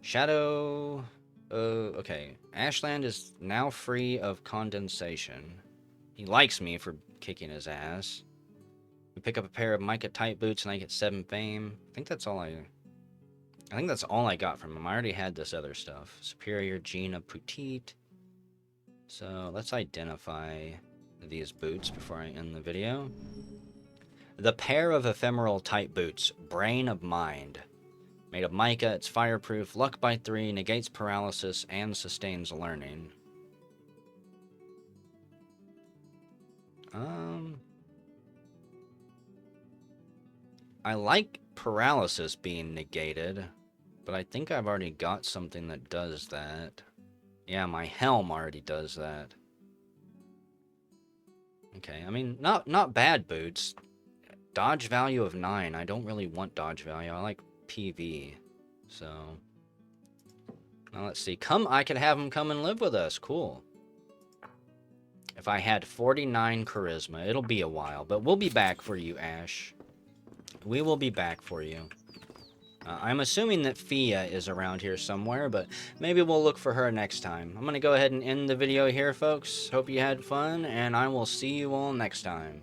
Shadow... okay. Ashland is now free of condensation. He likes me for kicking his ass. We pick up a pair of mica tight boots and I get 7 fame. I think that's all I got from him. I already had this other stuff. Superior Gene of Petite. So let's identify these boots before I end the video. The pair of ephemeral tight boots, Brain of Mind. Made of mica, it's fireproof, luck by 3, negates paralysis, and sustains learning. I like paralysis being negated, but I think I've already got something that does that. Yeah, my helm already does that. Okay, I mean, not bad boots. Dodge value of 9. I don't really want dodge value. I like PV. So, now let's see. I could have him come and live with us. Cool. If I had 49 charisma, it'll be a while, but we'll be back for you, Ash. We will be back for you. I'm assuming that Fia is around here somewhere, but maybe we'll look for her next time. I'm going to go ahead and end the video here, folks. Hope you had fun, and I will see you all next time.